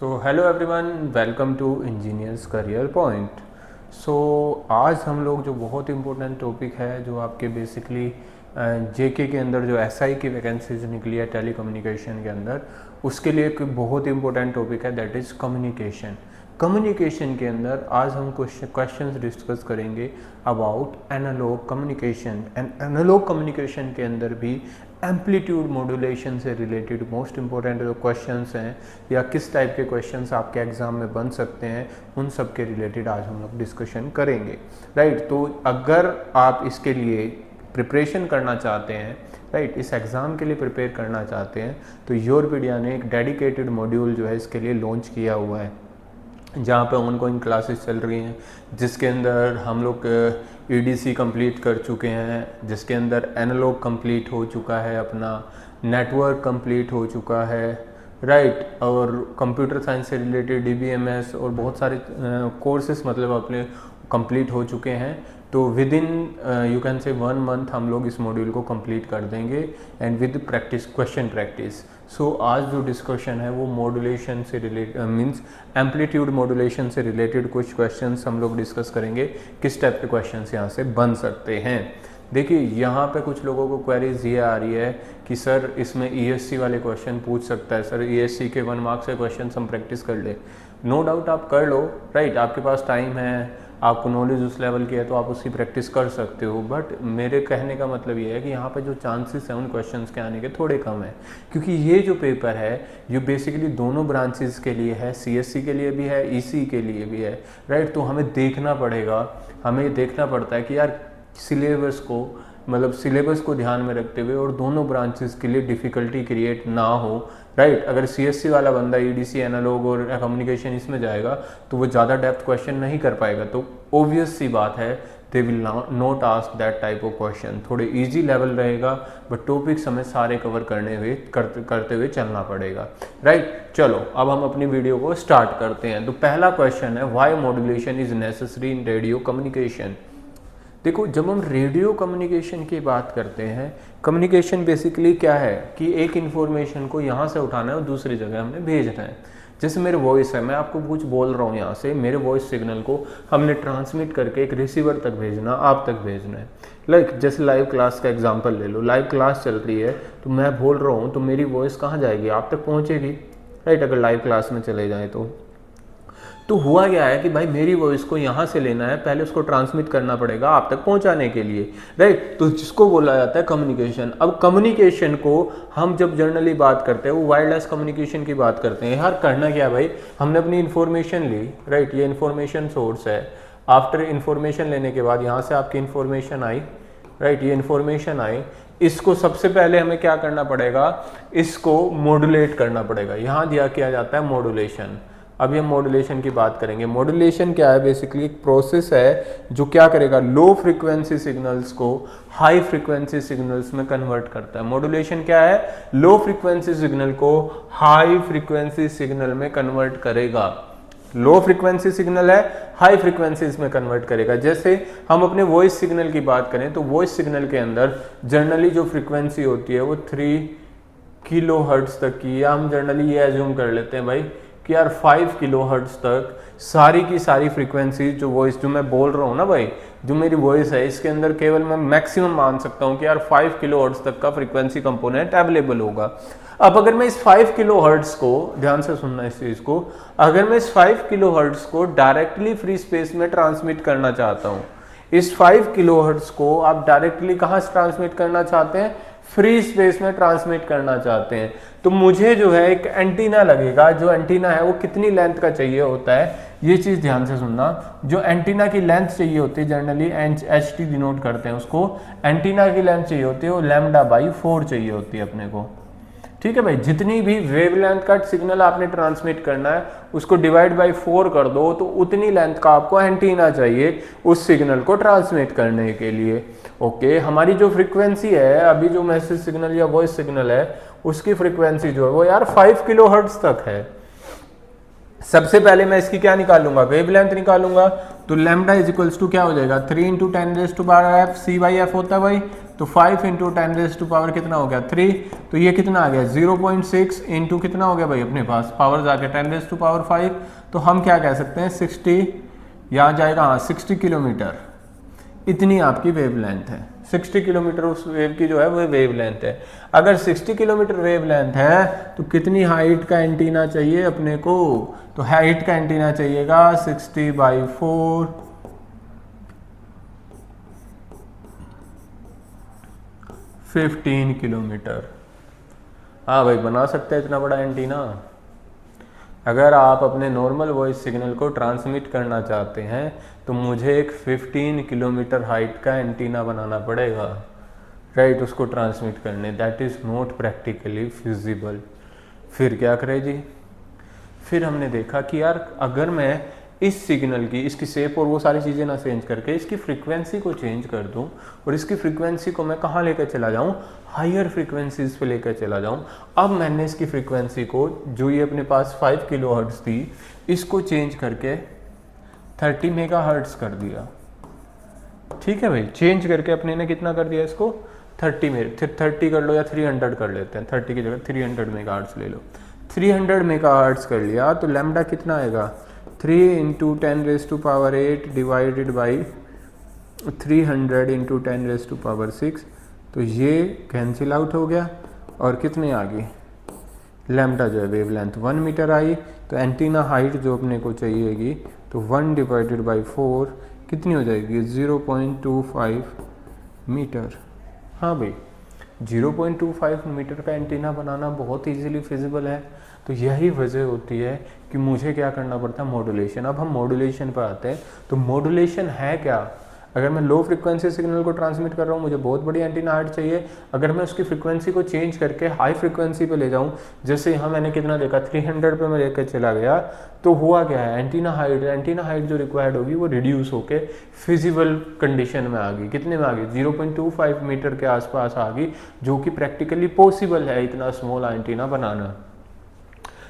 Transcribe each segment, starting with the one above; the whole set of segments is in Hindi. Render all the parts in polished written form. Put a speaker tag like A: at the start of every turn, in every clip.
A: So hello everyone, welcome to engineers career point. So आज हम लोग जो बहुत इम्पोर्टेंट टॉपिक है, जो आपके बेसिकली जेके के अंदर जो एसआई की वैकेंसीज निकली है टेली कम्युनिकेशन के अंदर, उसके लिए एक बहुत इंपॉर्टेंट टॉपिक है, दैट इज़ कम्युनिकेशन। कम्युनिकेशन के अंदर आज हम क्वेश्चंस डिस्कस करेंगे about analogue communication. And analogue communication के अंदर भी एम्पलीट्यूड मॉड्यूलेशन से रिलेटेड मोस्ट इंपॉर्टेंट जो क्वेश्चंस हैं या किस टाइप के क्वेश्चंस आपके एग्जाम में बन सकते हैं, उन सब के रिलेटेड आज हम लोग डिस्कशन करेंगे। राइट, तो अगर आप इसके लिए प्रिपरेशन करना चाहते हैं, राइट, इस एग्ज़ाम के लिए प्रिपेयर करना चाहते हैं, तो योरपीडिया ने एक डेडिकेटेड मॉड्यूल जो है इसके लिए लॉन्च किया हुआ है, जहाँ पे ऑनगोइंग क्लासेस चल रही हैं, जिसके अंदर हम लोग ईडीसी कंप्लीट कर चुके हैं, जिसके अंदर एनालॉग कंप्लीट हो चुका है, अपना नेटवर्क कंप्लीट हो चुका है, राइट, और कंप्यूटर साइंस से रिलेटेड डीबीएमएस और बहुत सारे कोर्सेस मतलब अपने कंप्लीट हो चुके हैं। तो with in you can say 1 month हम लोग इस मॉड्यूल को कंप्लीट कर देंगे and with practice, question practice. So आज जो डिस्कशन है वो मॉड्यूलेशन से रिलेटेड मींस एम्पलीट्यूड मॉड्यूलेशन से रिलेटेड कुछ क्वेश्चंस हम लोग डिस्कस करेंगे, किस टाइप के क्वेश्चंस यहाँ से बन सकते हैं। देखिए, यहाँ पे कुछ लोगों को क्वेरीज ये आ रही है कि सर इसमें ईएससी वाले क्वेश्चन पूछ सकता है, सर ईएससी के 1 मार्क्स के क्वेश्चन हम प्रैक्टिस कर ले। नो डाउट आप कर लो, राइट, आपके पास टाइम है, आपको नॉलेज उस लेवल की है तो आप उसकी प्रैक्टिस कर सकते हो। बट मेरे कहने का मतलब ये है कि यहाँ पे जो चांसेस हैं उन क्वेश्चंस के आने के थोड़े कम है, क्योंकि ये जो पेपर है ये बेसिकली दोनों ब्रांचेस के लिए है, सीएससी के लिए भी है, ईसी के लिए भी है, राइट। तो हमें देखना पड़ेगा, हमें देखना पड़ता है कि यार सिलेबस को मतलब सिलेबस को ध्यान में रखते हुए और दोनों ब्रांचेस के लिए डिफ़िकल्टी क्रिएट ना हो, राइट। अगर सीएससी वाला बंदा ईडीसी, एनालॉग और कम्युनिकेशन इसमें जाएगा तो वो ज़्यादा डेप्थ क्वेश्चन नहीं कर पाएगा, तो ऑब्वियस सी बात है they will not ask that type of question. थोड़े इजी लेवल रहेगा, बट टॉपिक्स हमें सारे कवर करते हुए चलना पड़ेगा, राइट। चलो अब हम अपनी वीडियो को स्टार्ट करते हैं। तो पहला क्वेश्चन है, why modulation is necessary in radio communication. देखो, जब हम रेडियो कम्युनिकेशन की बात करते हैं, कम्युनिकेशन बेसिकली क्या है कि एक इन्फॉर्मेशन को यहाँ से उठाना है और दूसरी जगह हमने भेजना है। जैसे मेरे वॉइस है, मैं आपको कुछ बोल रहा हूँ, यहाँ से मेरे वॉइस सिग्नल को हमने ट्रांसमिट करके एक रिसीवर तक भेजना, आप तक भेजना है। लाइक जैसे लाइव क्लास का एग्जांपल ले लो, लाइव क्लास चल रही है तो मैं बोल रहा हूँ तो मेरी वॉइस कहाँ जाएगी, आप तक पहुँचेगी, राइट, अगर लाइव क्लास में चले जाएँ तो हुआ क्या है कि भाई मेरी वॉइस को यहाँ से लेना है, पहले उसको ट्रांसमिट करना पड़ेगा आप तक पहुँचाने के लिए, राइट। तो जिसको बोला जाता है कम्युनिकेशन। अब कम्युनिकेशन को हम जब जनरली बात करते हैं वो वायरलेस कम्युनिकेशन की बात करते हैं। यार करना क्या भाई, हमने अपनी इन्फॉर्मेशन ली, राइट, ये इन्फॉर्मेशन सोर्स है। आफ्टर इन्फॉर्मेशन लेने के बाद यहाँ से आपकी इन्फॉर्मेशन आई, राइट, ये इन्फॉर्मेशन आई, इसको सबसे पहले हमें क्या करना पड़ेगा, इसको मॉड्यूलेट करना पड़ेगा। यहाँ दिया किया जाता है मॉड्यूलेशन। अभी हम मॉड्यूलेशन की बात करेंगे। मॉड्यूलेशन क्या है, बेसिकली एक प्रोसेस है जो क्या करेगा, लो फ्रीक्वेंसी सिग्नल्स को हाई फ्रीक्वेंसी सिग्नल्स में कन्वर्ट करता है। मॉड्यूलेशन क्या है, लो फ्रीक्वेंसी सिग्नल को हाई फ्रीक्वेंसी सिग्नल में कन्वर्ट करेगा। लो फ्रीक्वेंसी सिग्नल है, हाई फ्रीक्वेंसीज में कन्वर्ट करेगा। जैसे हम अपने वॉइस सिग्नल की बात करें तो वॉइस सिग्नल के अंदर जनरली जो फ्रीक्वेंसी होती है वो 3 किलो हर्ट्ज तक की, या हम जनरली ये एज्यूम कर लेते हैं भाई कि यार 5 किलो हर्ट्ज तक सारी की सारी फ्रीक्वेंसी जो वॉइस जो मैं बोल रहा हूँ ना भाई, जो मेरी वॉइस है इसके अंदर केवल मैं मैक्सिमम मान सकता हूँ कि यार 5 किलो हर्ट्ज तक का फ्रीक्वेंसी कंपोनेंट अवेलेबल होगा। अब अगर मैं इस 5 किलो हर्ट्ज को, ध्यान से सुनना इस चीज को, अगर मैं इस 5 किलो हर्ट्ज को डायरेक्टली फ्री स्पेस में ट्रांसमिट करना चाहता हूँ, इस 5 किलो हर्ट्ज को आप डायरेक्टली कहाँ से ट्रांसमिट करना चाहते हैं, फ्री स्पेस में ट्रांसमिट करना चाहते हैं, तो मुझे जो है एक एंटीना लगेगा। जो एंटीना है वो कितनी लेंथ का चाहिए होता है, ये चीज़ ध्यान से सुनना। जो एंटीना की लेंथ चाहिए होती है, जनरली HT डिनोट करते हैं उसको, एंटीना की लेंथ चाहिए होती है वो λ/4 चाहिए होती है अपने को, ठीक है भाई। जितनी भी वेवलेंथ का सिग्नल आपने ट्रांसमिट करना है उसको डिवाइड बाई 4 कर दो, तो उतनी लेंथ का आपको एंटीना चाहिए उस सिग्नल को ट्रांसमिट करने के लिए। ओके, हमारी जो फ्रीक्वेंसी है अभी, जो मैसेज सिग्नल या वॉइस सिग्नल है उसकी फ्रीक्वेंसी जो है वो यार 5 किलो हर्ट्ज तक है। सबसे पहले मैं इसकी क्या निकालूंगा, वेवलेंथ निकालूंगा, तो लैम्डा इज इक्वल्स टू क्या हो जाएगा, 3 × 10⁻⁵ C/F होता है भाई, तो 5 इंटू 10⁻³ कितना हो गया 3, तो ये कितना आ गया 0.6 इंटू कितना हो गया भाई अपने पास पावर जाके 10⁻⁵, तो हम क्या कह सकते हैं 60, यहाँ जाएगा हाँ 60 किलोमीटर, इतनी आपकी वेवलेंथ है। 60 किलोमीटर उस वेव की जो है वो वेवलेंथ है। अगर 60 किलोमीटर वेवलेंथ है तो कितनी हाइट का एंटीना चाहिए अपने को, तो हाइट का एंटीना चाहिएगा 60/4 15 किलोमीटर। हाँ भाई बना सकते हैं इतना बड़ा एंटीना। अगर आप अपने नॉर्मल वॉइस सिग्नल को ट्रांसमिट करना चाहते हैं तो मुझे एक 15 किलोमीटर हाइट का एंटीना बनाना पड़ेगा, राइट, उसको ट्रांसमिट करने। That is not practically feasible. फिर क्या करें जी, फिर हमने देखा कि यार अगर मैं इस सिग्नल की, इसकी शेप और वो सारी चीज़ें ना चेंज करके इसकी फ्रीक्वेंसी को चेंज कर दूं और इसकी फ्रीक्वेंसी को मैं कहाँ लेकर चला जाऊं, हायर फ्रीक्वेंसीज पे लेकर चला जाऊं। अब मैंने इसकी फ्रीक्वेंसी को, जो ये अपने पास 5 किलोहर्ट्ज़ थी, इसको चेंज करके 30 मेगाहर्ट्ज़ कर दिया। ठीक है भाई, चेंज करके अपने ने कितना कर दिया इसको 30 में, 30 कर लो या 300 कर लेते हैं, 30 की जगह 300 मेगाहर्ट्ज़ ले लो। 300 मेगाहर्ट्ज़ कर लिया तो लैम्डा कितना आएगा 3 इंटू 10⁸ डिवाइडेड बाई 300 इंटू 10⁻⁶, तो ये कैंसिल आउट हो गया और कितने आ गई लैम्डा जो है वेवलेंथ 1 मीटर आई। तो एंटीना हाइट जो अपने को चाहिएगी तो 1/4 कितनी हो जाएगी 0.25 मीटर। हाँ भाई 0.25 मीटर का एंटीना बनाना बहुत इजीली फिजिबल है। तो यही वजह होती है कि मुझे क्या करना पड़ता है मॉड्यूलेशन। अब हम मॉड्यूलेशन पर आते हैं। तो मॉड्यूलेशन है क्या, अगर मैं लो फ्रिक्वेंसी सिग्नल को ट्रांसमिट कर रहा हूँ मुझे बहुत बड़ी एंटीना हाइट चाहिए। अगर मैं उसकी फ्रिक्वेंसी को चेंज करके हाई फ्रिक्वेंसी पे ले जाऊँ, जैसे यहाँ मैंने कितना देखा 300 पे मैं लेकर चला गया, तो हुआ क्या है एंटीना हाइट जो रिक्वायर्ड होगी वो रिड्यूस होके फिजिबल कंडीशन में आ गई। कितने में आ गई 0.25 मीटर के आसपास आ गई, जो कि प्रैक्टिकली पॉसिबल है इतना स्मॉल एंटीना बनाना।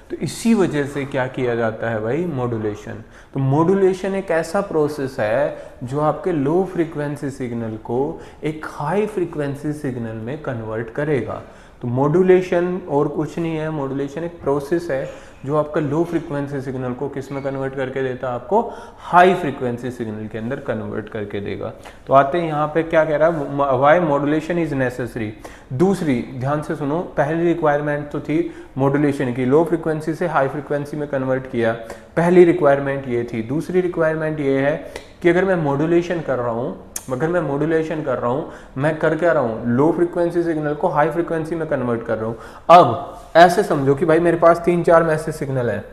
A: तो इसी वजह से क्या किया जाता है भाई मॉड्यूलेशन। तो मॉड्यूलेशन एक ऐसा प्रोसेस है जो आपके लो फ्रीक्वेंसी सिग्नल को एक हाई फ्रीक्वेंसी सिग्नल में कन्वर्ट करेगा। तो मॉड्यूलेशन और कुछ नहीं है, मॉड्यूलेशन एक प्रोसेस है जो आपका लो फ्रीक्वेंसी सिग्नल को किस में कन्वर्ट करके देता है, आपको हाई फ्रीक्वेंसी सिग्नल के अंदर कन्वर्ट करके देगा। तो आते हैं यहाँ पे क्या कह रहा है, वाई मॉड्यूलेशन इज नेसेसरी। दूसरी ध्यान से सुनो, पहली रिक्वायरमेंट तो थी मॉड्यूलेशन की, लो फ्रीक्वेंसी से हाई फ्रीक्वेंसी में कन्वर्ट किया, पहली रिक्वायरमेंट ये थी। दूसरी रिक्वायरमेंट ये है कि अगर मैं मॉड्यूलेशन कर रहा हूँ मैं कर क्या रहा हूँ, लो फ्रीक्वेंसी सिग्नल को हाई फ्रीक्वेंसी में कन्वर्ट कर रहा हूँ। अब ऐसे समझो कि भाई मेरे पास 3-4 मैसेज सिग्नल है,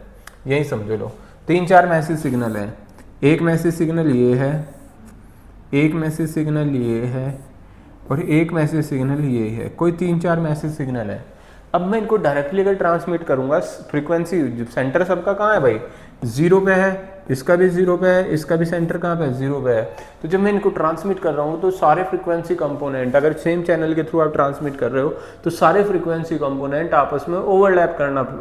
A: यही समझ लो 3-4 मैसेज सिग्नल है। एक मैसेज सिग्नल ये है, एक मैसेज सिग्नल ये है और एक मैसेज सिग्नल ये है। कोई 3-4 मैसेज सिग्नल है। अब मैं इनको डायरेक्टली अगर ट्रांसमिट करूंगा, फ्रीक्वेंसी सेंटर सबका कहाँ है भाई 0 पे है, इसका भी 0 पे है, इसका भी सेंटर कहाँ पे है 0 पे है। तो जब मैं इनको ट्रांसमिट कर रहा हूँ तो सारे फ्रीक्वेंसी कंपोनेंट, अगर सेम चैनल के थ्रू आप ट्रांसमिट कर रहे हो तो सारे फ्रीक्वेंसी कंपोनेंट आपस में ओवरलैप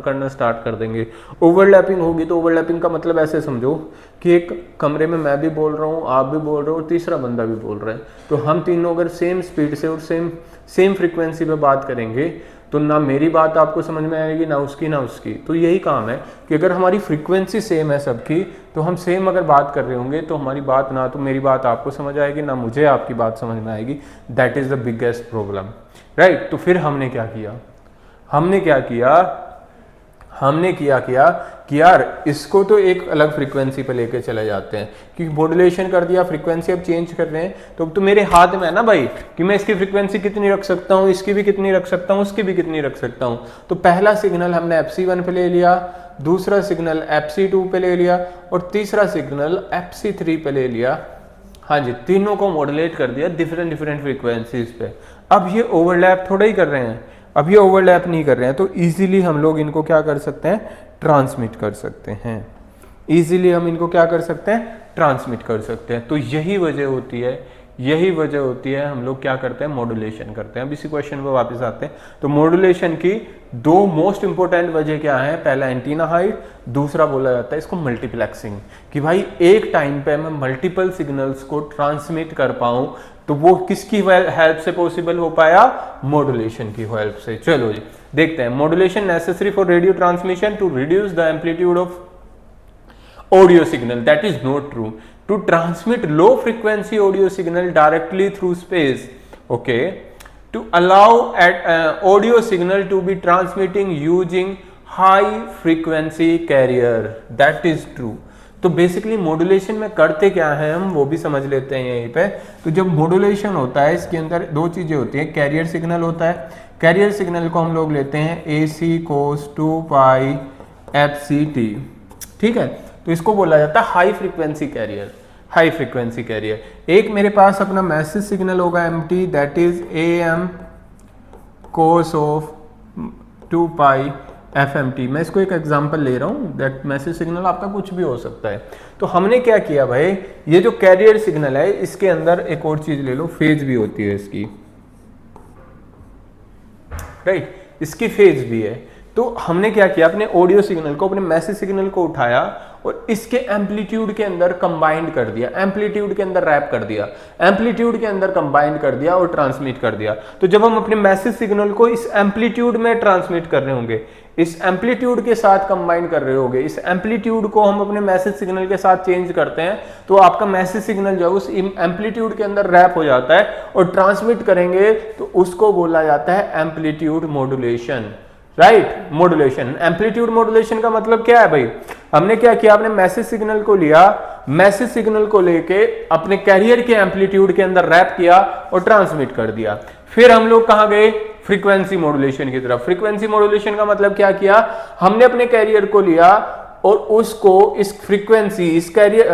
A: करना स्टार्ट कर देंगे। ओवरलैपिंग होगी तो ओवरलैपिंग का मतलब ऐसे समझो कि एक कमरे में मैं भी बोल रहा हूँ, आप भी बोल रहे हो और तीसरा बंदा भी बोल रहा है, तो हम तीनों अगर सेम स्पीड से और सेम फ्रीक्वेंसी पे बात करेंगे तो ना मेरी बात आपको समझ में आएगी, ना उसकी। तो यही काम है कि अगर हमारी फ्रीक्वेंसी सेम है सबकी, तो हम सेम अगर बात कर रहे होंगे तो हमारी बात, ना तो मेरी बात आपको समझ आएगी ना मुझे आपकी बात समझ में आएगी। That is the biggest problem, right. तो फिर हमने क्या किया कि यार इसको तो एक अलग फ्रीक्वेंसी पे लेके चले जाते हैं, क्योंकि मॉड्यूलेशन कर दिया, फ्रीक्वेंसी अब चेंज कर रहे हैं, तो मेरे हाथ में है ना भाई कि मैं इसकी फ्रीक्वेंसी कितनी रख सकता हूँ, इसकी भी कितनी रख सकता हूँ, उसकी भी कितनी रख सकता हूँ। तो पहला सिग्नल हमने FC1 पे ले लिया, दूसरा सिग्नल FC2 पे ले लिया और तीसरा सिग्नल FC3 पे ले लिया। हाँ जी, तीनों को मॉड्यूलेट कर दिया डिफरेंट फ्रीक्वेंसीज पे। अब ये ओवरलैप थोड़ा ही कर रहे हैं, अब ये ओवरलैप नहीं कर रहे हैं, तो इजीली हम लोग इनको क्या कर सकते हैं, ट्रांसमिट कर सकते हैं। इजीली हम इनको क्या कर सकते हैं, ट्रांसमिट कर सकते हैं। तो यही वजह होती है हम लोग क्या करते हैं, मॉड्यूलेशन करते हैं। अब इसी क्वेश्चन पे वापस आते हैं। तो मॉड्यूलेशन की दो मोस्ट इंपॉर्टेंट वजह क्या है, पहला एंटीना हाइट, दूसरा बोला जाता है इसको मल्टीप्लेक्सिंग, कि भाई एक टाइम पे मैं मल्टीपल सिग्नल्स को ट्रांसमिट कर पाऊं तो वो किसकी हेल्प से पॉसिबल हो पाया? मॉड्यूलेशन की हेल्प से। चलो जी देखते हैं, modulation necessary for radio transmission to reduce the amplitude of audio signal. That is not true. To transmit low frequency audio signal directly through space, okay, to allow audio signal to be transmitting using high frequency carrier. That is true. तो बेसिकली मॉड्यूलेशन में करते क्या है हम वो भी समझ लेते हैं यहीं पे। तो जब मॉड्यूलेशन होता है इसके अंदर दो चीजें होती हैं, कैरियर सिग्नल होता है, कैरियर सिग्नल को हम लोग लेते हैं AC cos 2 pi FCT, ठीक है, तो इसको बोला जाता है high frequency carrier. High frequency carrier. एक मेरे पास अपना मैसेज सिग्नल होगा MT, that is AM cos of 2 pi FMT। मैं इसको एक एग्जांपल ले रहा हूँ, दैट मैसेज सिग्नल आपका कुछ भी हो सकता है। तो हमने क्या किया भाई, ये जो कैरियर सिग्नल है इसके अंदर एक और चीज ले लो, फेज भी होती है इसकी, राइट, इसकी फेज भी है। तो हमने क्या किया, अपने ऑडियो सिग्नल को, अपने मैसेज सिग्नल को उठाया और इसके एम्पलीट्यूड के अंदर कंबाइंड कर दिया, एम्पलीट्यूड के अंदर रैप कर दिया, एम्पलीट्यूड के अंदर कंबाइंड कर दिया और ट्रांसमिट कर दिया। तो जब हम अपने मैसेज सिग्नल को इस एम्पलीट्यूड में ट्रांसमिट कर रहे होंगे, इस एम्पलीट्यूड के साथ कंबाइन कर रहे होंगे, इस एम्पलीट्यूड को हम अपने मैसेज सिग्नल के साथ चेंज करते हैं, तो आपका मैसेज सिग्नल जो है उस एम्पलीट्यूड के अंदर रैप हो जाता है और ट्रांसमिट करेंगे तो उसको बोला जाता है amplitude modulation, right, modulation. Amplitude modulation का मतलब क्या है भाई, हमने क्या किया, आपने मैसेज सिग्नल को लिया, मैसेज सिग्नल को लेके अपने कैरियर के एम्पलीट्यूड के अंदर रैप किया और ट्रांसमिट कर दिया। फिर हम लोग कहां गए, फ्रीक्वेंसी मॉड्यूलेशन की तरफ। फ्रीक्वेंसी मॉड्यूलेशन का मतलब क्या किया, हमने अपने कैरियर को लिया और उसको इस फ्रीक्वेंसी, इस कैरियर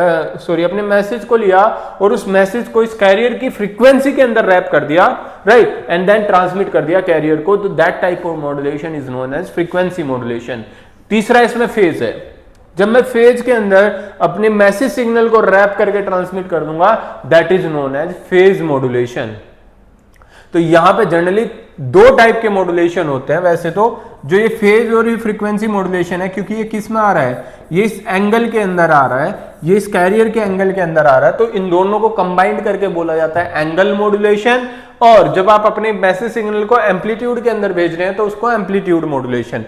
A: अपने मैसेज को लिया और उस मैसेज को इस कैरियर की फ्रीक्वेंसी के अंदर रैप कर दिया, राइट, एंड देन ट्रांसमिट कर दिया कैरियर को। तो that type of modulation is known as frequency modulation. तीसरा इसमें फेज है, जब मैं फेज के अंदर अपने मैसेज सिग्नल को रैप करके ट्रांसमिट कर दूंगा, that is known as phase modulation. तो यहां पे जनरली दो टाइप के मॉड्यूलेशन होते हैं वैसे तो, जो ये फेज और ये फ्रीक्वेंसी मॉड्यूलेशन है, क्योंकि ये किस में आ रहा है, ये इस एंगल के अंदर आ रहा है, ये इस कैरियर के एंगल के अंदर आ रहा है, तो इन दोनों को कंबाइंड करके बोला जाता है एंगल मॉड्यूलेशन। और जब आप अपने मैसेज सिग्नल को एम्पलीट्यूड के अंदर भेज रहे हैं तो उसको amplitude modulation,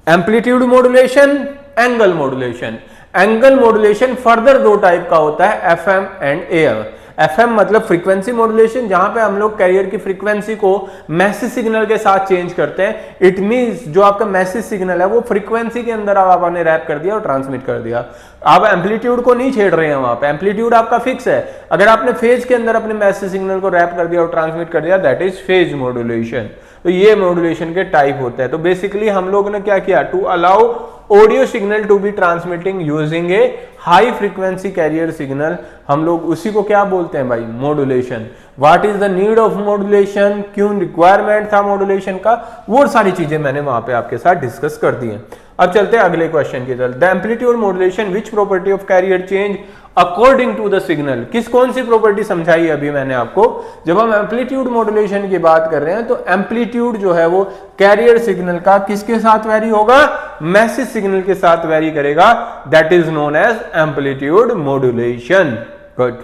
A: amplitude modulation, angle modulation. Angle modulation further दो टाइप का होता है, FM एंड AM। FM मतलब फ्रीक्वेंसी मॉड्यूलेशन, जहां पे हम लोग कैरियर की फ्रीक्वेंसी को मैसेज सिग्नल के साथ चेंज करते हैं। इट मींस जो आपका मैसेज सिग्नल है वो फ्रीक्वेंसी के अंदर आपने रैप कर दिया और ट्रांसमिट कर दिया। आप एम्पलीट्यूड को नहीं छेड़ रहे हैं, वहां पे एम्पलीट्यूड आपका फिक्स है। अगर आपने फेज के अंदर अपने मैसेज सिग्नल को रैप कर दिया और ट्रांसमिट कर दिया, दैट इज फेज मॉड्यूलेशन। तो ये मॉड्यूलेशन के टाइप होते हैं। तो बेसिकली हम लोग ने क्या किया, to allow audio signal to be transmitting using a high frequency carrier signal, हम लोग उसी को क्या बोलते हैं भाई, modulation. What is the need of modulation, क्यों रिक्वायरमेंट था मॉड्यूलेशन का, वो सारी चीजें मैंने वहां पे आपके साथ डिस्कस कर दी हैं। अब चलते हैं अगले क्वेश्चन की तरफ। The amplitude modulation which property of carrier change according to the signal. कौन सी प्रॉपर्टी समझाई अभी मैंने आपको, जब हम एम्पलीट्यूड मॉड्यूलेशन की बात कर रहे हैं तो एम्पलीट्यूड जो है वो कैरियर सिग्नल का किसके साथ वेरी होगा, मैसेज सिग्नल के साथ वेरी करेगा, that is known as amplitude modulation. Good,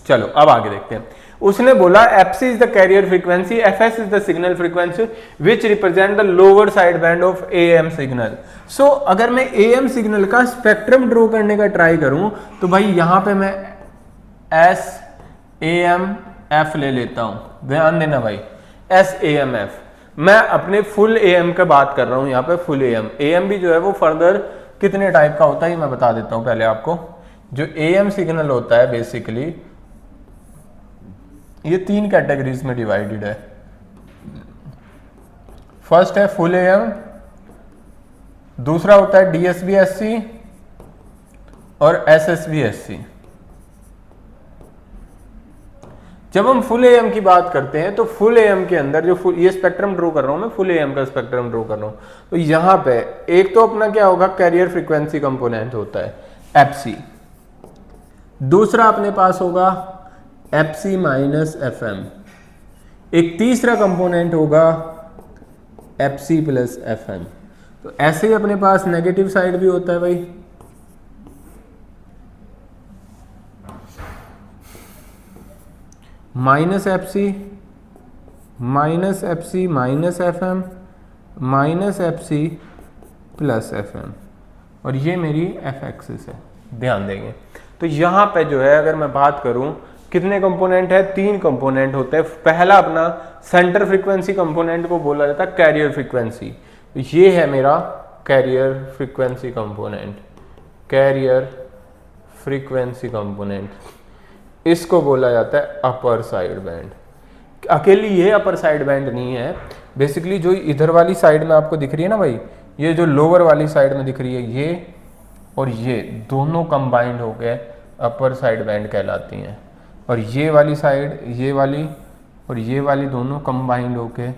A: चलो अब आगे देखते हैं। उसने बोला fc is the carrier frequency, fs is the signal frequency which represent the lower side band of AM signal. So अगर मैं AM सिग्नल का स्पेक्ट्रम ड्रॉ करने का ट्राई करूं तो भाई यहां पे मैं SAMF ले लेता हूं, ध्यान देना भाई, SAMF। मैं अपने फुल AM का बात कर रहा हूं, यहाँ पे फुल AM भी जो है वो फर्दर कितने टाइप का होता है मैं बता देता हूं पहले आपको। जो AM सिग्नल होता है बेसिकली ये तीन कैटेगरीज में डिवाइडेड है। फर्स्ट है फुल AM, दूसरा होता है DSB-SC और SSB-SC। जब हम फुल AM की बात करते हैं तो फुल AM के अंदर जो ये स्पेक्ट्रम ड्रॉ कर रहा हूं मैं, फुल AM का स्पेक्ट्रम ड्रॉ कर रहा हूं, तो यहां पे एक तो अपना क्या होगा, कैरियर फ्रीक्वेंसी कंपोनेंट होता है FC, दूसरा अपने पास होगा FC माइनस FM, एक तीसरा कंपोनेंट होगा FC प्लस FM। तो ऐसे ही अपने पास नेगेटिव साइड भी होता है भाई, minus F C minus F C minus F M minus F C plus F M, और ये मेरी एफ एक्सिस है, ध्यान देंगे। तो यहाँ पे जो है अगर मैं बात करूँ कितने कंपोनेंट है, 3 कंपोनेंट होते हैं। पहला अपना सेंटर फ्रीक्वेंसी कंपोनेंट को बोला जाता है कैरियर फ्रीक्वेंसी, ये है मेरा carrier frequency component, carrier frequency component, इसको बोला जाता है अपर साइड बैंड। अकेली ये अपर साइड बैंड नहीं है, बेसिकली जो इधर वाली साइड में आपको दिख रही है ना भाई, ये जो लोअर वाली साइड में दिख रही है, ये और ये दोनों कंबाइंड होकर अपर साइड बैंड कहलाती हैं, और ये वाली साइड, ये वाली और ये वाली दोनों कंबाइंड होकर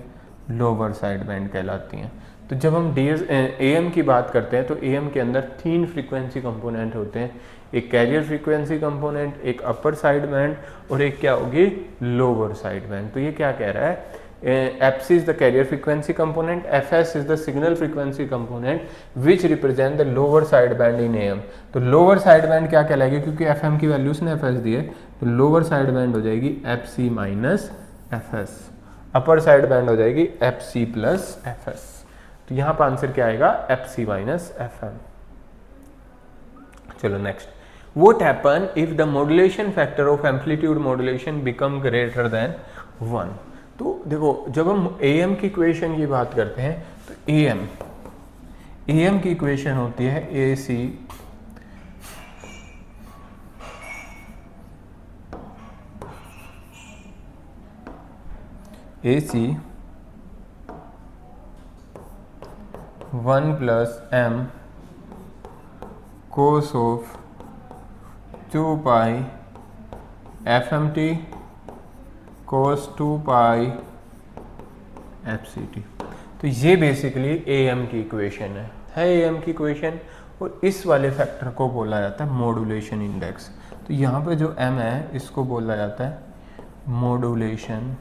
A: लोअर साइड बैंड कहलाती हैं। तो जब हम एएम की बात करते हैं तो एएम के अंदर 3 फ्रीक्वेंसी कंपोनेंट होते हैं, एक कैरियर फ्रीक्वेंसी कंपोनेंट, एक अपर साइड बैंड और एक क्या होगी, लोअर साइड बैंड। तो ये क्या कह रहा है, FC is the carrier frequency component, FS is the signal frequency component which represent the lower side band in AM। तो lower side band क्या कहलाएगी, क्योंकि FM की वैल्यू उसने FS दी है, तो lower side band हो जाएगी FC minus FS, upper side band हो जाएगी FC प्लस FS। तो यहाँ पर आंसर क्या आएगा, FC माइनस FM। चलो next, what happen if the modulation factor of amplitude modulation become greater than 1। तो देखो जब हम AM की इक्वेशन की बात करते हैं तो AM की इक्वेशन होती है AC AC 1 plus M cos of 2 pi FMT cos 2 pi FCT। तो ये बेसिकली AM की इक्वेशन है AM की इक्वेशन, और इस वाले फैक्टर को बोला जाता है मॉड्यूलेशन इंडेक्स। तो यहाँ पे जो M है इसको बोला जाता है मॉड्यूलेशन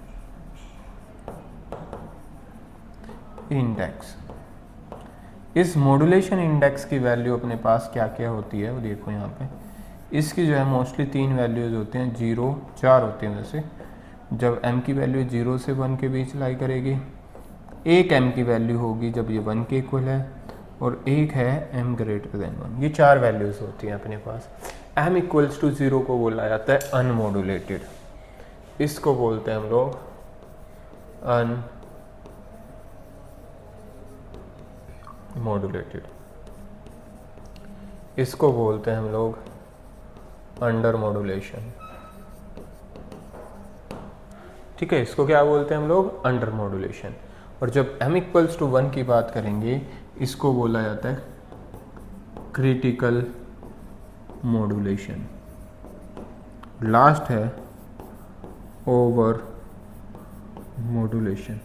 A: इंडेक्स। इस मॉड्यूलेशन इंडेक्स की वैल्यू अपने पास क्या क्या होती है वो देखो यहाँ पे, इसकी जो है मोस्टली 3 वैल्यूज होते हैं, 0 4 होती हैं वैसे, जब m की वैल्यू 0 से 1 के बीच लाई करेगी, एक m की वैल्यू होगी जब ये 1 के इक्वल है, और एक है m ग्रेटर देन 1। ये 4 वैल्यूज होती हैं अपने पास। m इक्वल्स टू 0 को बोला जाता है अनमॉड्यूलेटेड, इसको बोलते हैं हम लोग अनमॉड्यूलेटेड, इसको बोलते हैं हम लोग अंडर मॉड्यूलेशन। ठीक है, इसको क्या बोलते हैं हम लोग, अंडर मॉड्यूलेशन। और जब m इक्वल्स टू 1 की बात करेंगे इसको बोला जाता है क्रिटिकल मॉड्यूलेशन। लास्ट है ओवर मॉड्यूलेशन।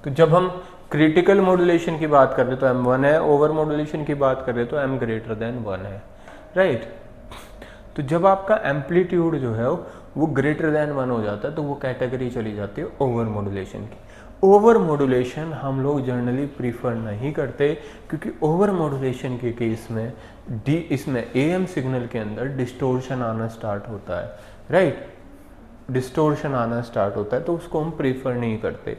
A: तो जब हम क्रिटिकल मॉड्यूलेशन की बात कर रहे तो m1 है, ओवर मॉड्यूलेशन की बात कर रहे तो m ग्रेटर देन 1 है, राइट। तो जब आपका एम्पलीट्यूड जो है वो ग्रेटर देन 1 हो जाता है तो वो कैटेगरी चली जाती है ओवर मॉड्यूलेशन की। ओवर मॉड्यूलेशन हम लोग जनरली प्रीफर नहीं करते, क्योंकि ओवर मॉड्यूलेशन के केस में इसमें AM सिग्नल के अंदर डिस्टोर्शन आना स्टार्ट होता है, राइट, डिस्टोर्शन आना स्टार्ट होता है, तो उसको हम प्रीफर नहीं करते।